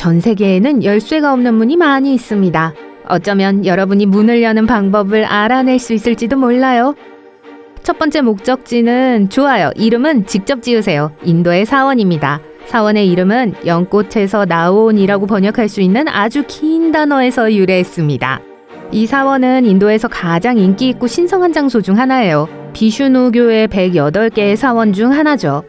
전 세계에는 열쇠가 없는 문이 많이 있습니다. 어쩌면 여러분이 문을 여는 방법을 알아낼 수 있을지도 몰라요. 첫 번째 목적지는 좋아요. 이름은 직접 지으세요. 인도의 사원입니다. 사원의 이름은 연꽃에서 나온이라고 번역할 수 있는 아주 긴 단어에서 유래했습니다. 이 사원은 인도에서 가장 인기 있고 신성한 장소 중 하나예요. 비슈누 교회 108개의 사원 중 하나죠.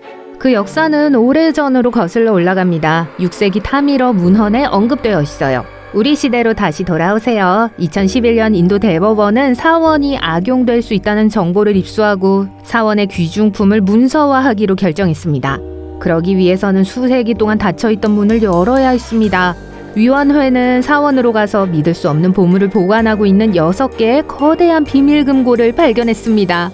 그 역사는 오래전으로 거슬러 올라갑니다. 6세기 타미러 문헌에 언급되어 있어요. 우리 시대로 다시 돌아오세요. 2011년 인도 대법원은 사원이 악용될 수 있다는 정보를 입수하고 사원의 귀중품을 문서화하기로 결정했습니다. 그러기 위해서는 수세기 동안 닫혀있던 문을 열어야 했습니다. 위원회는 사원으로 가서 믿을 수 없는 보물을 보관하고 있는 6개의 거대한 비밀 금고를 발견했습니다.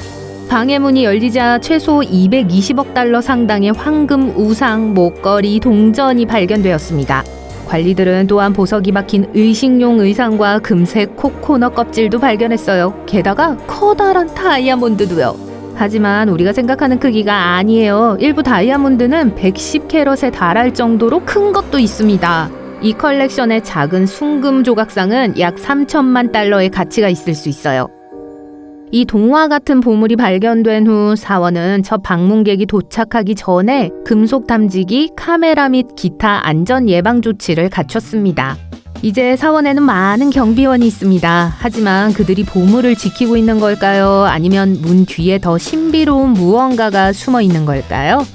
방의 문이 열리자 최소 220억 달러 상당의 황금, 우상, 목걸이, 동전이 발견되었습니다. 관리들은 또한 보석이 박힌 의식용 의상과 금색 코코넛 껍질도 발견했어요. 게다가 커다란 다이아몬드도요. 하지만 우리가 생각하는 크기가 아니에요. 일부 다이아몬드는 110캐럿에 달할 정도로 큰 것도 있습니다. 이 컬렉션의 작은 순금 조각상은 약 3천만 달러의 가치가 있을 수 있어요. 이 동화 같은 보물이 발견된 후 사원은 첫 방문객이 도착하기 전에 금속 탐지기, 카메라 및 기타 안전 예방 조치를 갖췄습니다. 이제 사원에는 많은 경비원이 있습니다. 하지만 그들이 보물을 지키고 있는 걸까요? 아니면 문 뒤에 더 신비로운 무언가가 숨어 있는 걸까요?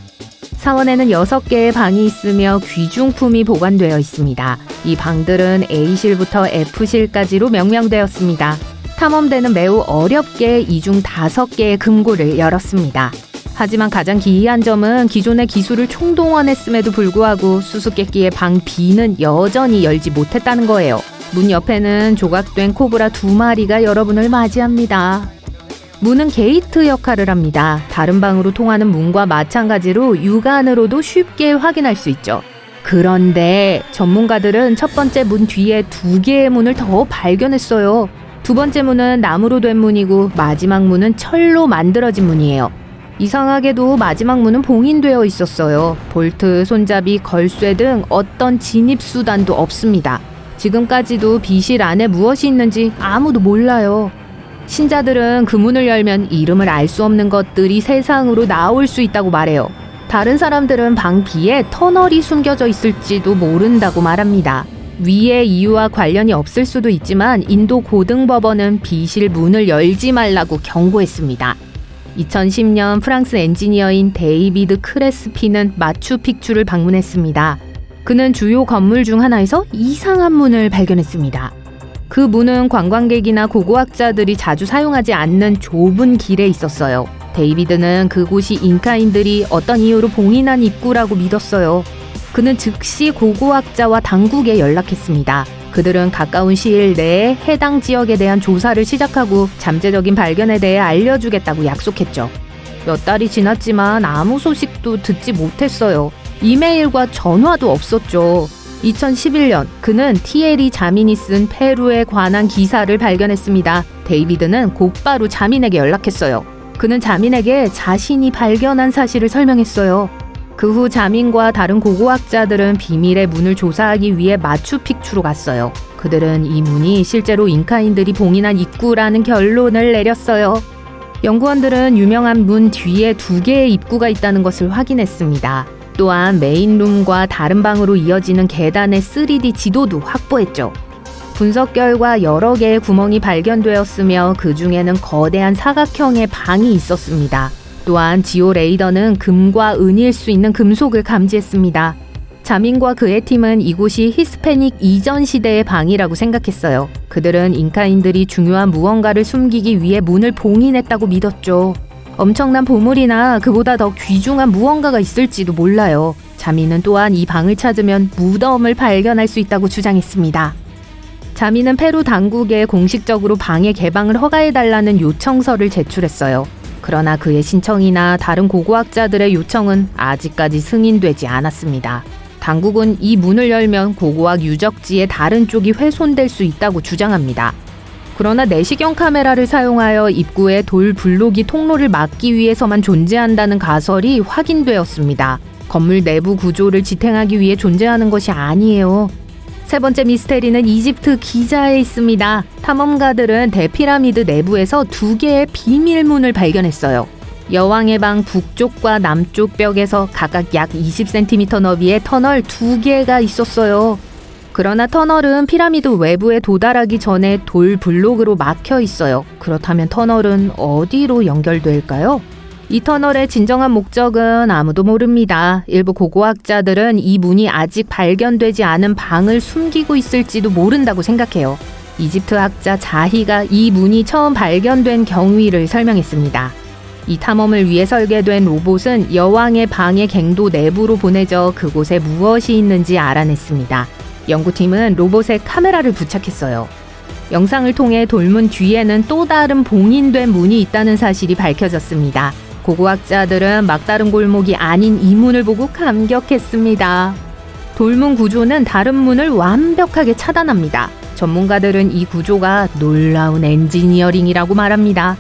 사원에는 6개의 방이 있으며 귀중품이 보관되어 있습니다. 이 방들은 A실부터 F실까지로 명명되었습니다. 탐험대는 매우 어렵게 이 중 5개의 금고를 열었습니다. 하지만 가장 기이한 점은 기존의 기술을 총동원했음에도 불구하고 수수께끼의 방 B는 여전히 열지 못했다는 거예요. 문 옆에는 조각된 코브라 2마리가 여러분을 맞이합니다. 문은 게이트 역할을 합니다. 다른 방으로 통하는 문과 마찬가지로 육안으로도 쉽게 확인할 수 있죠. 그런데 전문가들은 첫 번째 문 뒤에 2개의 문을 더 발견했어요. 두 번째 문은 나무로 된 문이고 마지막 문은 철로 만들어진 문이에요. 이상하게도 마지막 문은 봉인되어 있었어요. 볼트, 손잡이, 걸쇠 등 어떤 진입 수단도 없습니다. 지금까지도 비실 안에 무엇이 있는지 아무도 몰라요. 신자들은 그 문을 열면 이름을 알 수 없는 것들이 세상으로 나올 수 있다고 말해요. 다른 사람들은 방 B에 터널이 숨겨져 있을지도 모른다고 말합니다. 위의 이유와 관련이 없을 수도 있지만 인도 고등법원은 B실 문을 열지 말라고 경고했습니다. 2010년 프랑스 엔지니어인 데이비드 크레스피는 마추픽추를 방문했습니다. 그는 주요 건물 중 하나에서 이상한 문을 발견했습니다. 그 문은 관광객이나 고고학자들이 자주 사용하지 않는 좁은 길에 있었어요. 데이비드는 그곳이 잉카인들이 어떤 이유로 봉인한 입구라고 믿었어요. 그는 즉시 고고학자와 당국에 연락했습니다. 그들은 가까운 시일 내에 해당 지역에 대한 조사를 시작하고 잠재적인 발견에 대해 알려주겠다고 약속했죠. 몇 달이 지났지만 아무 소식도 듣지 못했어요. 이메일과 전화도 없었죠. 2011년 그는 티에리 자민이 쓴 페루에 관한 기사를 발견했습니다. 데이비드는 곧바로 자민에게 연락했어요. 그는 자민에게 자신이 발견한 사실을 설명했어요. 그 후 자민과 다른 고고학자들은 비밀의 문을 조사하기 위해 마추픽추로 갔어요. 그들은 이 문이 실제로 잉카인들이 봉인한 입구라는 결론을 내렸어요. 연구원들은 유명한 문 뒤에 2개의 입구가 있다는 것을 확인했습니다. 또한 메인룸과 다른 방으로 이어지는 계단의 3D 지도도 확보했죠. 분석 결과 여러 개의 구멍이 발견되었으며 그 중에는 거대한 사각형의 방이 있었습니다. 또한 지오 레이더는 금과 은일 수 있는 금속을 감지했습니다. 자민과 그의 팀은 이곳이 히스패닉 이전 시대의 방이라고 생각했어요. 그들은 잉카인들이 중요한 무언가를 숨기기 위해 문을 봉인했다고 믿었죠. 엄청난 보물이나 그보다 더 귀중한 무언가가 있을지도 몰라요. 자민은 또한 이 방을 찾으면 무덤을 발견할 수 있다고 주장했습니다. 자민은 페루 당국에 공식적으로 방의 개방을 허가해달라는 요청서를 제출했어요. 그러나 그의 신청이나 다른 고고학자들의 요청은 아직까지 승인되지 않았습니다. 당국은 이 문을 열면 고고학 유적지의 다른 쪽이 훼손될 수 있다고 주장합니다. 그러나 내시경 카메라를 사용하여 입구에 돌 블록이 통로를 막기 위해서만 존재한다는 가설이 확인되었습니다. 건물 내부 구조를 지탱하기 위해 존재하는 것이 아니에요. 세 번째 미스테리는 이집트 기자에 있습니다. 탐험가들은 대피라미드 내부에서 2개의 비밀문을 발견했어요. 여왕의 방 북쪽과 남쪽 벽에서 각각 약 20cm 너비의 터널 2개가 있었어요. 그러나 터널은 피라미드 외부에 도달하기 전에 돌 블록으로 막혀 있어요. 그렇다면 터널은 어디로 연결될까요? 이 터널의 진정한 목적은 아무도 모릅니다. 일부 고고학자들은 이 문이 아직 발견되지 않은 방을 숨기고 있을지도 모른다고 생각해요. 이집트 학자 자히가 이 문이 처음 발견된 경위를 설명했습니다. 이 탐험을 위해 설계된 로봇은 여왕의 방의 갱도 내부로 보내져 그곳에 무엇이 있는지 알아냈습니다. 연구팀은 로봇에 카메라를 부착했어요. 영상을 통해 돌문 뒤에는 또 다른 봉인된 문이 있다는 사실이 밝혀졌습니다. 고고학자들은 막다른 골목이 아닌 이 문을 보고 감격했습니다. 돌문 구조는 다른 문을 완벽하게 차단합니다. 전문가들은 이 구조가 놀라운 엔지니어링이라고 말합니다.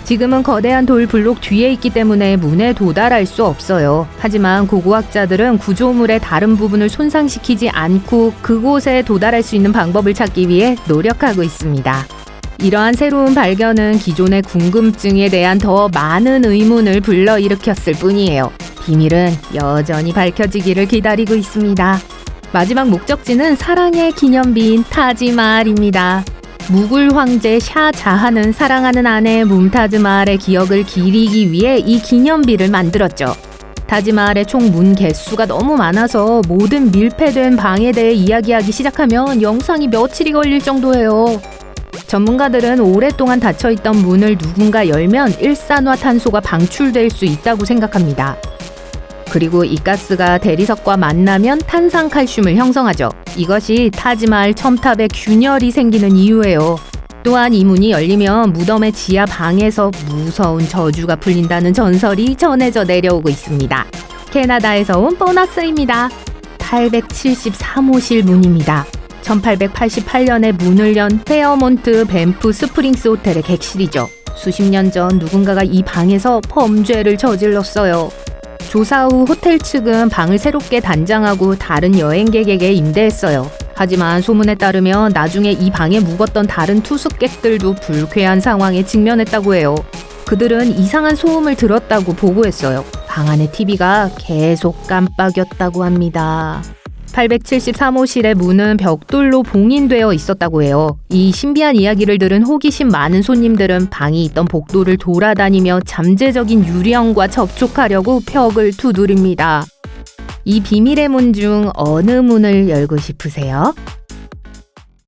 지금은 거대한 돌 블록 뒤에 있기 때문에 문에 도달할 수 없어요. 하지만 고고학자들은 구조물의 다른 부분을 손상시키지 않고 그곳에 도달할 수 있는 방법을 찾기 위해 노력하고 있습니다. 이러한 새로운 발견은 기존의 궁금증에 대한 더 많은 의문을 불러일으켰을 뿐이에요. 비밀은 여전히 밝혀지기를 기다리고 있습니다. 마지막 목적지는 사랑의 기념비인 타지마할입니다. 무굴 황제 샤자한은 사랑하는 아내 뭄타즈 마할의 기억을 기리기 위해 이 기념비를 만들었죠. 타지마할의 총 문 개수가 너무 많아서 모든 밀폐된 방에 대해 이야기하기 시작하면 영상이 며칠이 걸릴 정도예요. 전문가들은 오랫동안 닫혀있던 문을 누군가 열면 일산화탄소가 방출될 수 있다고 생각합니다. 그리고 이 가스가 대리석과 만나면 탄산칼슘을 형성하죠. 이것이 타지마할 첨탑에 균열이 생기는 이유예요. 또한 이 문이 열리면 무덤의 지하 방에서 무서운 저주가 풀린다는 전설이 전해져 내려오고 있습니다. 캐나다에서 온 보너스입니다. 873호실 문입니다. 1888년에 문을 연 페어몬트 밴프 스프링스 호텔의 객실이죠. 수십 년 전 누군가가 이 방에서 범죄를 저질렀어요. 조사 후 호텔 측은 방을 새롭게 단장하고 다른 여행객에게 임대했어요. 하지만 소문에 따르면 나중에 이 방에 묵었던 다른 투숙객들도 불쾌한 상황에 직면했다고 해요. 그들은 이상한 소음을 들었다고 보고했어요. 방 안의 TV가 계속 깜빡였다고 합니다. 873호실의 문은 벽돌로 봉인되어 있었다고 해요. 이 신비한 이야기를 들은 호기심 많은 손님들은 방이 있던 복도를 돌아다니며 잠재적인 유령과 접촉하려고 벽을 두드립니다. 이 비밀의 문 중 어느 문을 열고 싶으세요?